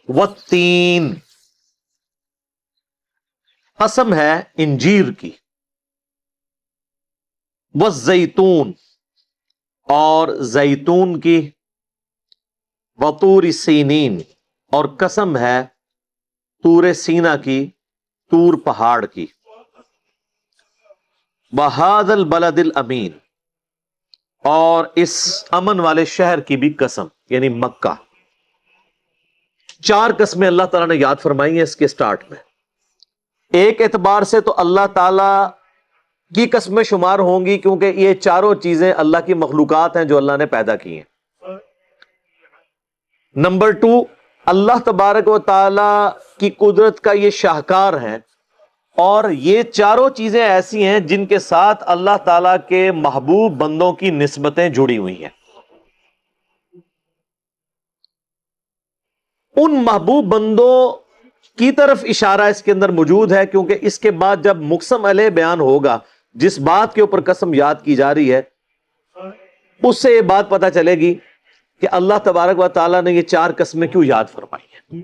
والتین، قسم ہے انجیر کی، والزیتون، اور زیتون کی، وطور سینین، اور قسم ہے طور سینا کی، طور پہاڑ کی، وہذا البلد الامین، اور اس امن والے شہر کی بھی قسم، یعنی مکہ۔ چار قسمیں اللہ تعالیٰ نے یاد فرمائی ہیں اس کے سٹارٹ میں۔ ایک اعتبار سے تو اللہ تعالیٰ کی قسمیں شمار ہوں گی کیونکہ یہ چاروں چیزیں اللہ کی مخلوقات ہیں جو اللہ نے پیدا کی ہیں۔ نمبر 2، اللہ تبارک و تعالی کی قدرت کا یہ شاہکار ہیں، اور یہ چاروں چیزیں ایسی ہیں جن کے ساتھ اللہ تعالیٰ کے محبوب بندوں کی نسبتیں جڑی ہوئی ہیں۔ ان محبوب بندوں کی طرف اشارہ اس کے اندر موجود ہے، کیونکہ اس کے بعد جب مقسم علیہ بیان ہوگا، جس بات کے اوپر قسم یاد کی جا رہی ہے، اس سے یہ بات پتہ چلے گی کہ اللہ تبارک و تعالیٰ نے یہ چار قسمیں کیوں یاد فرمائی ہیں۔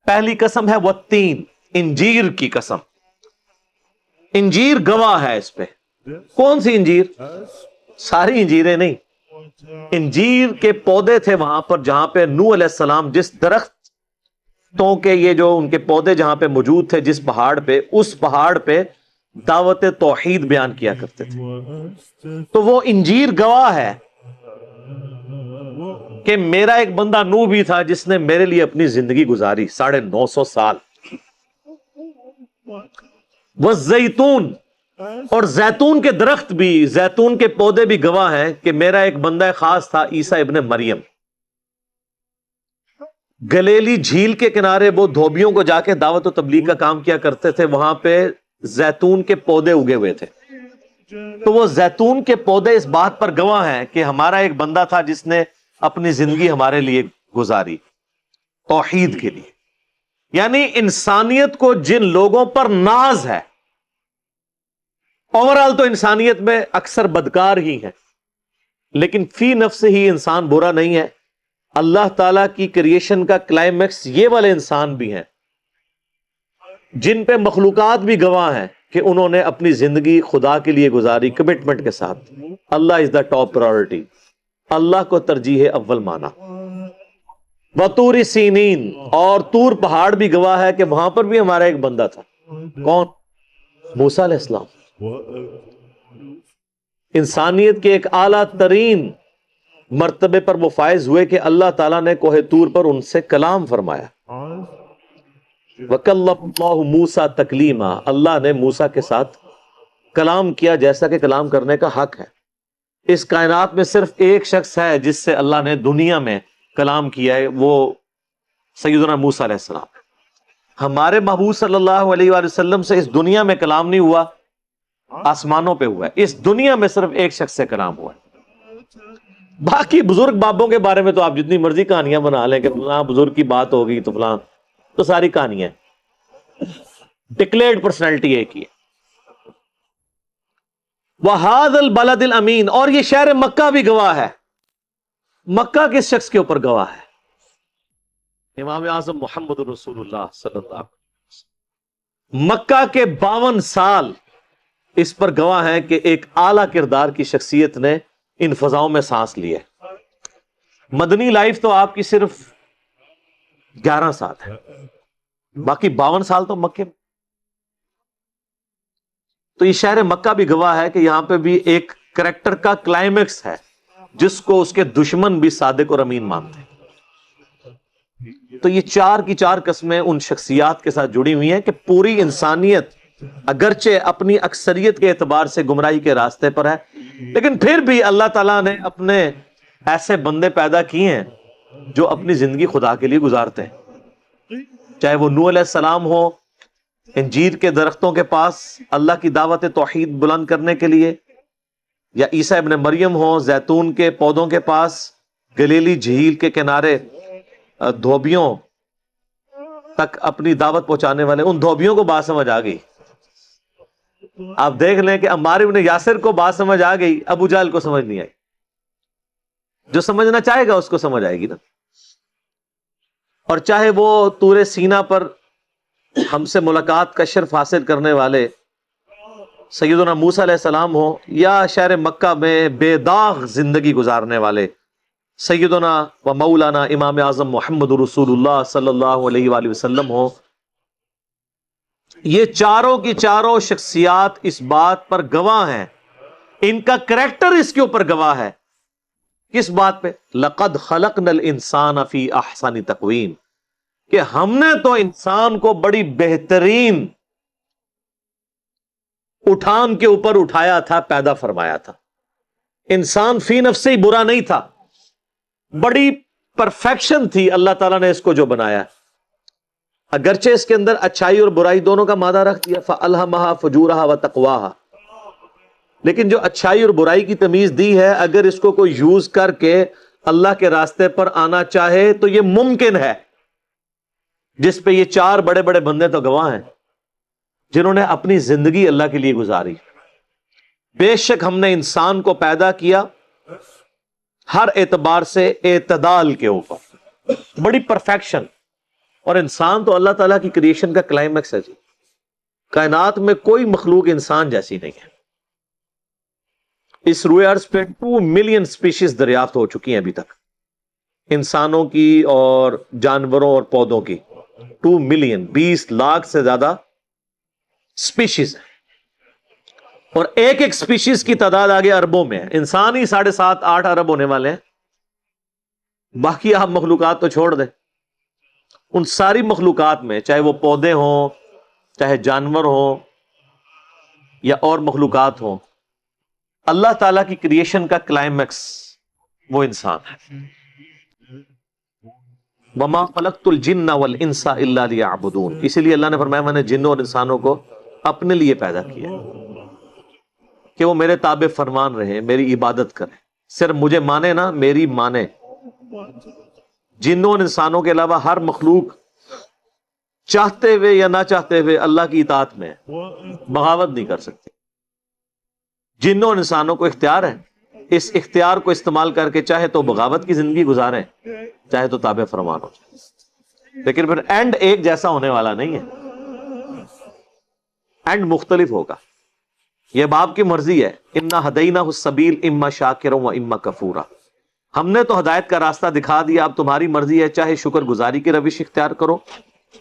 پہلی قسم ہے والتین، انجیر کی قسم۔ انجیر گواہ ہے اس پہ۔ کون سی انجیر؟ ساری انجیریں نہیں، انجیر کے پودے تھے وہاں پر جہاں پہ نوح علیہ السلام جس درختوں کے یہ جو ان کے پودے جہاں پہ موجود تھے، جس پہاڑ پہ، اس پہاڑ پہ دعوت توحید بیان کیا کرتے تھے۔ تو وہ انجیر گواہ ہے کہ میرا ایک بندہ نوح بھی تھا جس نے میرے لیے اپنی زندگی گزاری 950 سال۔ والزیتون، اور زیتون کے درخت بھی، زیتون کے پودے بھی گواہ ہیں کہ میرا ایک بندہ خاص تھا عیسیٰ ابن مریم۔ گلیلی جھیل کے کنارے وہ دھوبیوں کو جا کے دعوت و تبلیغ کا کام کیا کرتے تھے، وہاں پہ زیتون کے پودے اگے ہوئے تھے۔ تو وہ زیتون کے پودے اس بات پر گواہ ہیں کہ ہمارا ایک بندہ تھا جس نے اپنی زندگی ہمارے لیے گزاری توحید کے لیے۔ یعنی انسانیت کو جن لوگوں پر ناز ہے، اوورال تو انسانیت میں اکثر بدکار ہی ہیں، لیکن فی نفس ہی انسان برا نہیں ہے۔ اللہ تعالیٰ کی کریشن کا کلائمیکس یہ والے انسان بھی ہیں جن پہ مخلوقات بھی گواہ ہیں کہ انہوں نے اپنی زندگی خدا کے لیے گزاری کمٹمنٹ کے ساتھ۔ اللہ از دا ٹاپ پرائورٹی، اللہ کو ترجیح اول مانا۔ وطور سینین، اور طور پہاڑ بھی گواہ ہے کہ وہاں پر بھی ہمارا ایک بندہ تھا۔ کون؟ موسیٰ علیہ السلام۔ انسانیت کے ایک اعلیٰ ترین مرتبے پر وہ فائز ہوئے کہ اللہ تعالیٰ نے کوہ طور پر ان سے کلام فرمایا۔ وَكَلَّمَ اللَّهُ مُوسَىٰ تَكْلِيمًا، اللہ نے موسیٰ کے ساتھ کلام کیا جیسا کہ کلام کرنے کا حق ہے۔ اس کائنات میں صرف ایک شخص ہے جس سے اللہ نے دنیا میں کلام کیا ہے، وہ سیدنا موسیٰ علیہ السلام۔ ہمارے محبوب صلی اللہ علیہ وآلہ وسلم سے اس دنیا میں کلام نہیں ہوا، آسمانوں پہ ہوا ہے۔ اس دنیا میں صرف ایک شخص سے کلام ہوا ہے۔ باقی بزرگ بابوں کے بارے میں تو آپ جتنی مرضی کہانیاں بنا لیں کہ فلاں بزرگ کی بات ہوگی تو فلاں، تو ساری کہانیاں، ڈکلیئرڈ پرسنالٹی ایک ہی ہے۔ وَهَذَا الْبَلَدِ الْأَمِينَ، اور یہ شہر مکہ بھی گواہ ہے۔ مکہ کس شخص کے اوپر گواہ ہے؟ امام اعظم محمد رسول اللہ صلی اللہ علیہ وسلم۔ مکہ کے 52 سال اس پر گواہ ہیں کہ ایک اعلیٰ کردار کی شخصیت نے ان فضاؤں میں سانس لی ہے۔ مدنی لائف تو آپ کی صرف 11 سال ہے، باقی 52 سال تو مکے میں۔ تو یہ شہر مکہ بھی گواہ ہے کہ یہاں پہ بھی ایک کریکٹر کا کلائمیکس ہے جس کو اس کے دشمن بھی صادق اور امین مانتے ہیں۔ تو یہ چار کی چار قسمیں ان شخصیات کے ساتھ جڑی ہوئی ہیں کہ پوری انسانیت اگرچہ اپنی اکثریت کے اعتبار سے گمراہی کے راستے پر ہے، لیکن پھر بھی اللہ تعالیٰ نے اپنے ایسے بندے پیدا کیے ہیں جو اپنی زندگی خدا کے لیے گزارتے ہیں، چاہے وہ نوح علیہ السلام ہو انجیر کے درختوں کے پاس اللہ کی دعوت توحید بلند کرنے کے لیے، یا عیسیٰ ابن مریم ہو زیتون کے پودوں کے پاس گلیلی جھیل کے کنارے دھوبیوں تک اپنی دعوت پہنچانے والے۔ ان دھوبیوں کو بات سمجھ آ گئی۔ آپ دیکھ لیں کہ عمار ابن یاسر کو بات سمجھ آ گئی، ابو جہل کو سمجھ نہیں آئی۔ جو سمجھنا چاہے گا اس کو سمجھ آئے گی نا۔ اور چاہے وہ طور سینا پر ہم سے ملاقات کا شرف حاصل کرنے والے سیدنا موسیٰ علیہ السلام ہو، یا شہر مکہ میں بے داغ زندگی گزارنے والے سیدنا و مولانا امام اعظم محمد رسول اللہ صلی اللہ علیہ وآلہ وسلم ہو، یہ چاروں کی چاروں شخصیات اس بات پر گواہ ہیں، ان کا کریکٹر اس کے اوپر گواہ ہے۔ کس بات پہ؟ لَقَدْ خَلَقْنَا الْإِنسَانَ فِي أَحْسَنِ تَقْوِيمٍ، کہ ہم نے تو انسان کو بڑی بہترین اٹھان کے اوپر اٹھایا تھا، پیدا فرمایا تھا۔ انسان فی نفس ہی برا نہیں تھا، بڑی پرفیکشن تھی اللہ تعالیٰ نے اس کو جو بنایا، اگرچہ اس کے اندر اچھائی اور برائی دونوں کا مادہ رکھ دیا، فَأَلْهَمَهَا فُجُورَهَا وَتَقْوَاهَا، لیکن جو اچھائی اور برائی کی تمیز دی ہے، اگر اس کو کوئی یوز کر کے اللہ کے راستے پر آنا چاہے تو یہ ممکن ہے، جس پہ یہ چار بڑے بڑے بندے تو گواہ ہیں جنہوں نے اپنی زندگی اللہ کے لیے گزاری۔ بے شک ہم نے انسان کو پیدا کیا ہر اعتبار سے اعتدال کے اوپر، بڑی پرفیکشن، اور انسان تو اللہ تعالیٰ کی کریشن کا کلائمیکس ہے جی۔ کائنات میں کوئی مخلوق انسان جیسی نہیں ہے۔ اس روئے ارض پہ 2 ملین سپیشیز دریافت ہو چکی ہیں ابھی تک، انسانوں کی اور جانوروں اور پودوں کی 2 ملین، 20 لاکھ سے زیادہ سپیشیز ہیں، اور ایک ایک سپیشیز کی تعداد آگے اربوں میں ہے۔ انسان ہی 7.5-8 ارب ہونے والے ہیں، باقی آپ مخلوقات تو چھوڑ دیں۔ ان ساری مخلوقات میں، چاہے وہ پودے ہوں، چاہے جانور ہوں، یا اور مخلوقات ہوں، اللہ تعالیٰ کی کریشن کا کلائمیکس وہ انسان ہے۔ وَمَا خَلَقْتُ الْجِنَّ وَالْإِنسَ إِلَّا لِيَعْبُدُونَ، اسی لیے اللہ نے فرمایا میں نے جنوں اور انسانوں کو اپنے لیے پیدا کیا کہ وہ میرے تابع فرمان رہے، میری عبادت کریں، صرف مجھے مانے نہ، میری مانے۔ جنوں اور انسانوں کے علاوہ ہر مخلوق چاہتے ہوئے یا نہ چاہتے ہوئے اللہ کی اطاعت میں بغاوت نہیں کر سکتے۔ جنوں اور انسانوں کو اختیار ہے، اس اختیار کو استعمال کر کے چاہے تو بغاوت کی زندگی گزاریں، چاہے تو تابع فرمان ہو جائے، لیکن پھر اینڈ ایک جیسا ہونے والا نہیں ہے، اینڈ مختلف ہوگا۔ یہ باپ کی مرضی ہے، اِنَّا هَدَيْنَاهُ السَّبِيلَ إِمَّا شَاكِرًا وَإِمَّا كَفُورًا، ہم نے تو ہدایت کا راستہ دکھا دیا، اب تمہاری مرضی ہے، چاہے شکر گزاری کی روش اختیار کرو،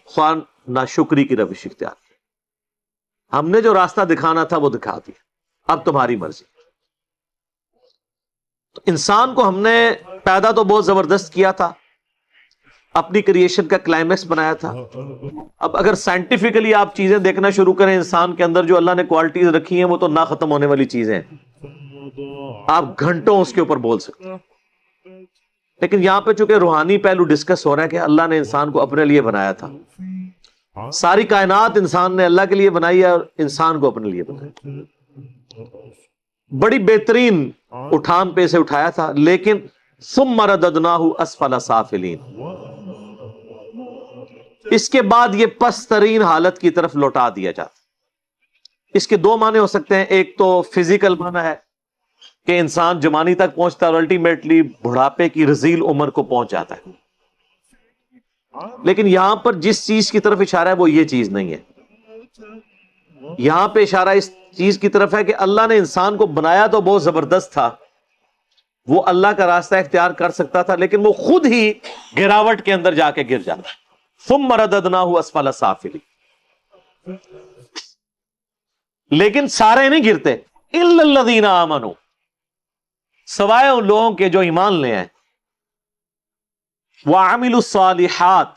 خواہ ناشکری کی روش اختیار کرو۔ ہم نے جو راستہ دکھانا تھا وہ دکھا دیا، اب تمہاری مرضی۔ تو انسان کو ہم نے پیدا تو بہت زبردست کیا تھا، اپنی کریشن کا کلائمیکس بنایا تھا۔ اب اگر سائنٹیفکلی آپ چیزیں دیکھنا شروع کریں، انسان کے اندر جو اللہ نے کوالٹیز رکھی ہیں وہ تو نہ ختم ہونے والی چیزیں ہیں، آپ گھنٹوں اس کے اوپر بول سکتے ہیں۔ لیکن یہاں پہ چونکہ روحانی پہلو ڈسکس ہو رہا ہے کہ اللہ نے انسان کو اپنے لیے بنایا تھا، ساری کائنات انسان نے اللہ کے لیے بنائی ہے اور انسان کو اپنے لیے بنایا، بڑی بہترین اٹھان پہ اسے اٹھایا تھا، لیکن ثم رددناہ اسفل سافلین، اس کے بعد یہ پست ترین حالت کی طرف لوٹا دیا جاتا۔ اس کے 2 معنی ہو سکتے ہیں، ایک تو فزیکل معنی ہے کہ انسان جوانی تک پہنچتا ہے اور الٹیمیٹلی بڑھاپے کی رذیل عمر کو پہنچ جاتا ہے، لیکن یہاں پر جس چیز کی طرف اشارہ ہے وہ یہ چیز نہیں ہے۔ یہاں پہ اشارہ اس چیز کی طرف ہے کہ اللہ نے انسان کو بنایا تو بہت زبردست تھا، وہ اللہ کا راستہ اختیار کر سکتا تھا، لیکن وہ خود ہی گراوٹ کے اندر جا کے گر جاتا ہے۔ ثم رددناہ اسفل سافلین، لیکن سارے نہیں گرتے، الا الذین آمنوا، سوائے ان لوگوں کے جو ایمان لے آئے، وعملوا الصالحات،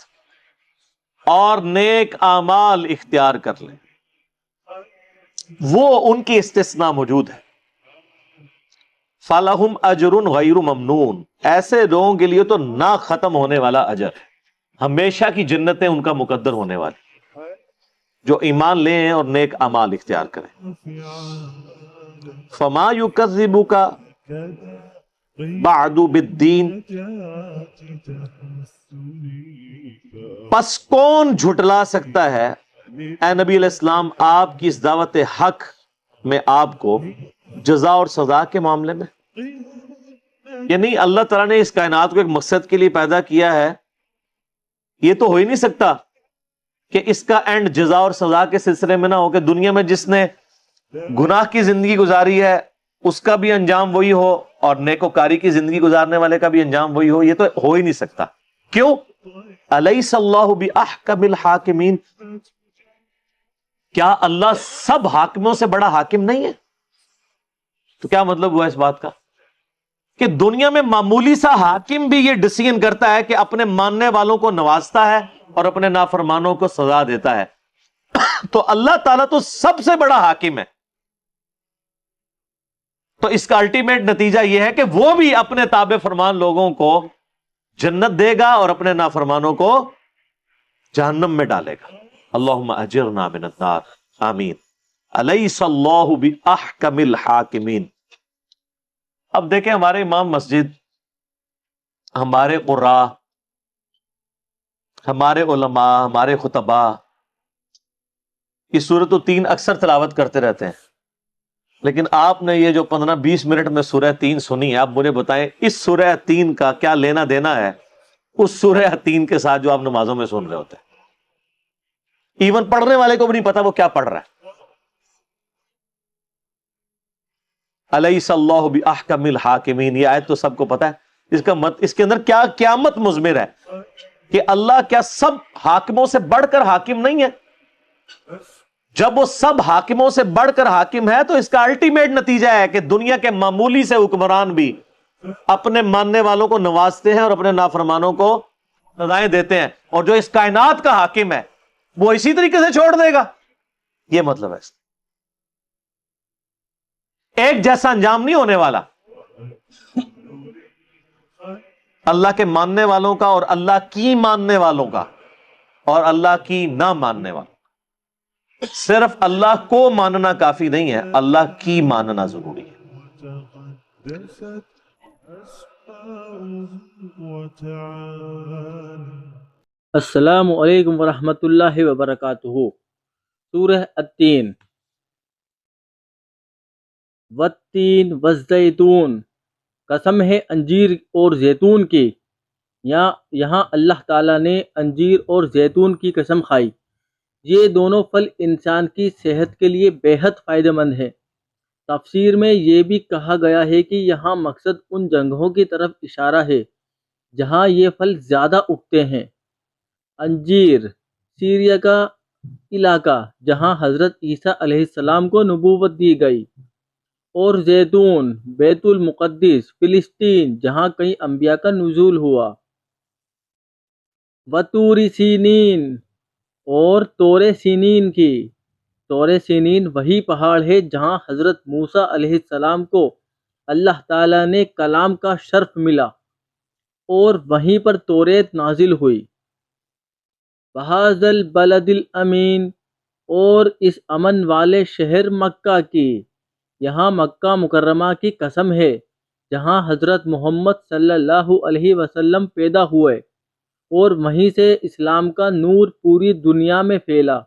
اور نیک اعمال اختیار کر لیں، وہ ان کی استثناء موجود ہے۔ فَلَهُمْ أَجْرٌ غَيْرُ مَمْنُونَ، ایسے لوگوں کے لیے تو نہ ختم ہونے والا اجر ہے، ہمیشہ کی جنتیں ان کا مقدر ہونے والی، جو ایمان لے ہیں اور نیک اعمال اختیار کریں۔ فَمَا يُكَذِّبُكَ بَعْدُ بِالدِّينِ، پس کون جھٹلا سکتا ہے اے نبی علیہ السلام آپ کی اس دعوت حق میں آپ کو جزا اور سزا کے معاملے میں؟ یعنی اللہ تعالیٰ نے اس کائنات کو ایک مقصد کے لیے پیدا کیا ہے یہ تو ہو ہی نہیں سکتا کہ اس کا اینڈ جزا اور سزا کے سلسلے میں نہ ہو کہ دنیا میں جس نے گناہ کی زندگی گزاری ہے اس کا بھی انجام وہی ہو اور نیکوکاری کی زندگی گزارنے والے کا بھی انجام وہی ہو. یہ تو ہو ہی نہیں سکتا. کیوں؟ الیس اللہ باحکم الحاکمین، کیا اللہ سب حاکموں سے بڑا حاکم نہیں ہے؟ تو کیا مطلب ہوا اس بات کا کہ دنیا میں معمولی سا حاکم بھی یہ ڈیسیژن کرتا ہے کہ اپنے ماننے والوں کو نوازتا ہے اور اپنے نافرمانوں کو سزا دیتا ہے. تو اللہ تعالیٰ تو سب سے بڑا حاکم ہے. تو اس کا الٹیمیٹ نتیجہ یہ ہے کہ وہ بھی اپنے تابع فرمان لوگوں کو جنت دے گا اور اپنے نافرمانوں کو جہنم میں ڈالے گا. اللہم اجرنا من النار، آمین. الیس اللہ باحکم الحاکمین. اب دیکھیں ہمارے امام مسجد، ہمارے قراء، ہمارے علماء، ہمارے خطباء یہ سورۃ التین اکثر تلاوت کرتے رہتے ہیں، لیکن آپ نے یہ جو 15-20 منٹ میں سورہ تین سنی ہے، آپ مجھے بتائیں اس سورہ تین کا کیا لینا دینا ہے اس سورہ تین کے ساتھ جو آپ نمازوں میں سن رہے ہوتے ہیں؟ ایون پڑھنے والے کو بھی نہیں پتا وہ کیا پڑھ رہا ہے. الیس اللہ باحکم الحاکمین، یہ آیت تو سب کو پتا ہے. اس کے اندر کیا قیامت مضمر ہے کہ اللہ کیا سب حاکموں سے بڑھ کر حاکم نہیں ہے؟ جب وہ سب حاکموں سے بڑھ کر حاکم ہے تو اس کا الٹیمیٹ نتیجہ ہے کہ دنیا کے معمولی سے حکمران بھی اپنے ماننے والوں کو نوازتے ہیں اور اپنے نافرمانوں کو سزائیں دیتے ہیں، اور جو اس کائنات کا حاکم ہے وہ اسی طریقے سے چھوڑ دے گا. یہ مطلب ہے ایک جیسا انجام نہیں ہونے والا اللہ کے ماننے والوں کا اور اللہ کی ماننے والوں کا اور اللہ کی نہ ماننے والوں کا. صرف اللہ کو ماننا کافی نہیں ہے، اللہ کی ماننا ضروری ہے. السلام علیکم ورحمۃ اللہ وبرکاتہ. سورہ التین. والتین والزیتون، قسم ہے انجیر اور زیتون کی. یہاں اللہ تعالیٰ نے انجیر اور زیتون کی قسم کھائی. یہ دونوں پھل انسان کی صحت کے لیے بے حد فائدہ مند ہیں. تفسیر میں یہ بھی کہا گیا ہے کہ یہاں مقصد ان جگہوں کی طرف اشارہ ہے جہاں یہ پھل زیادہ اگتے ہیں. انجیر سیریا کا علاقہ جہاں حضرت عیسیٰ علیہ السلام کو نبوت دی گئی، اور زیتون بیت المقدس فلسطین جہاں کئی انبیاء کا نزول ہوا. وطور سینین، اور طور سینین کی. طور سینین وہی پہاڑ ہے جہاں حضرت موسیٰ علیہ السلام کو اللہ تعالیٰ نے کلام کا شرف ملا اور وہیں پر توریت نازل ہوئی. وَهَٰذَا الْبَلَدِ الْأَمِينَ، اور اس امن والے شہر مکہ کی. یہاں مکہ مکرمہ کی قسم ہے جہاں حضرت محمد صلی اللہ علیہ وسلم پیدا ہوئے اور وہیں سے اسلام کا نور پوری دنیا میں پھیلا.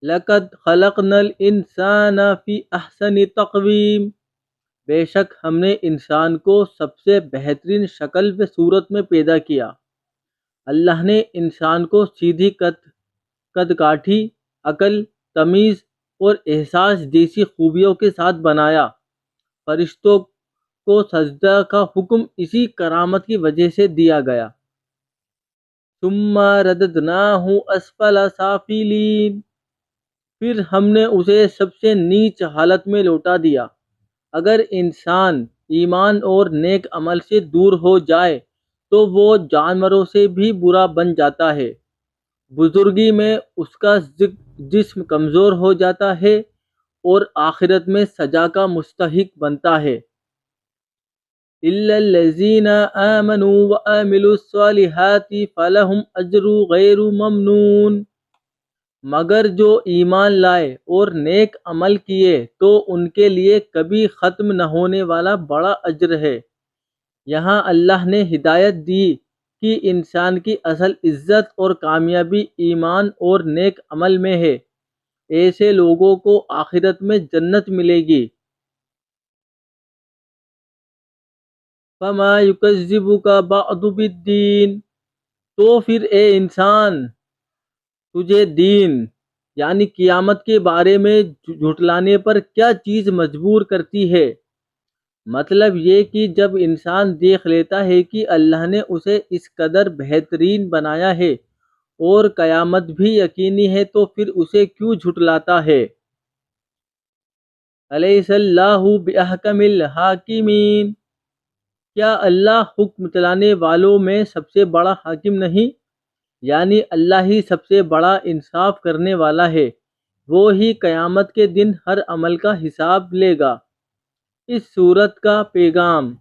لَقَدْ خَلَقْنَا الْإِنسَانَ فِي أَحْسَنِ تَقْوِيمٍ، بے شک ہم نے انسان کو سب سے بہترین شکل و صورت میں پیدا کیا. اللہ نے انسان کو سیدھی قد کاٹھی، عقل، تمیز اور احساس جیسی خوبیوں کے ساتھ بنایا. فرشتوں کو سجدہ کا حکم اسی کرامت کی وجہ سے دیا گیا. ثم رددناہ اسفل سافلین، پھر ہم نے اسے سب سے نیچ حالت میں لوٹا دیا. اگر انسان ایمان اور نیک عمل سے دور ہو جائے تو وہ جانوروں سے بھی برا بن جاتا ہے. بزرگی میں اس کا جسم کمزور ہو جاتا ہے اور آخرت میں سزا کا مستحق بنتا ہے. إِلَّا الَّذِينَ آمَنُوا وَعَمِلُوا الصَّالِحَاتِ فَلَهُمْ أَجْرٌ غَيْرُ مَمْنُونٍ، مگر جو ایمان لائے اور نیک عمل کیے تو ان کے لیے کبھی ختم نہ ہونے والا بڑا اجر ہے. یہاں اللہ نے ہدایت دی کہ انسان کی اصل عزت اور کامیابی ایمان اور نیک عمل میں ہے. ایسے لوگوں کو آخرت میں جنت ملے گی. فَمَا يُكَذِّبُكَ بَعْدُ بِالدِّينِ، تو پھر اے انسان، تجھے دین یعنی قیامت کے بارے میں جھٹلانے پر کیا چیز مجبور کرتی ہے؟ مطلب یہ کہ جب انسان دیکھ لیتا ہے کہ اللہ نے اسے اس قدر بہترین بنایا ہے اور قیامت بھی یقینی ہے تو پھر اسے کیوں جھٹلاتا ہے؟ الیس اللہ باحکم الحاکمین، کیا اللہ حکم چلانے والوں میں سب سے بڑا حاکم نہیں؟ یعنی اللہ ہی سب سے بڑا انصاف کرنے والا ہے، وہ ہی قیامت کے دن ہر عمل کا حساب لے گا۔ اس صورت کا پیغام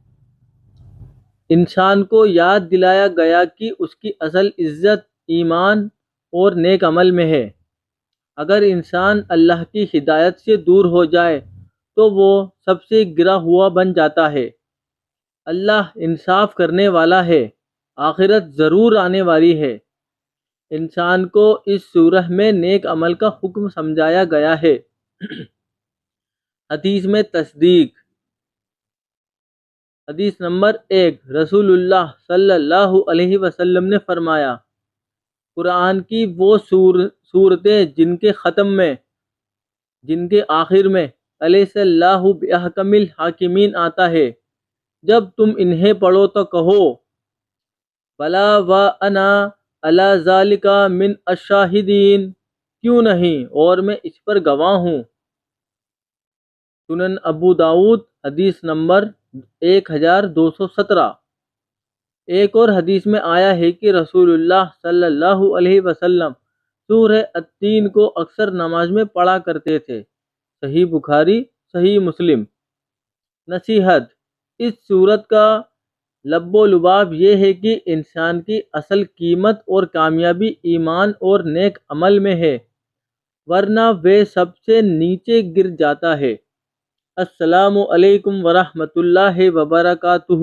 انسان کو یاد دلایا گیا کہ اس کی اصل عزت ایمان اور نیک عمل میں ہے۔ اگر انسان اللہ کی ہدایت سے دور ہو جائے تو وہ سب سے گرا ہوا بن جاتا ہے۔ اللہ انصاف کرنے والا ہے، آخرت ضرور آنے والی ہے۔ انسان کو اس سورہ میں نیک عمل کا حکم سمجھایا گیا ہے۔ حدیث میں تصدیق۔ حدیث نمبر 1، رسول اللہ صلی اللہ علیہ وسلم نے فرمایا، قرآن کی وہ صورتیں جن کے آخر میں الیس اللہ باحکم الحاکمین آتا ہے، جب تم انہیں پڑھو تو کہو بلا وانا علی ذالک من الشاہدین، کیوں نہیں اور میں اس پر گواہ ہوں۔ سنن ابو داؤد حدیث نمبر 1217۔ ایک اور حدیث میں آیا ہے کہ رسول اللہ صلی اللہ علیہ وسلم سورہ التین کو اکثر نماز میں پڑھا کرتے تھے۔ صحیح بخاری، صحیح مسلم۔ نصیحت: اس صورت کا لب و لباب یہ ہے کہ انسان کی اصل قیمت اور کامیابی ایمان اور نیک عمل میں ہے، ورنہ وہ سب سے نیچے گر جاتا ہے۔ السلام علیکم ورحمۃ اللہ وبرکاتہ۔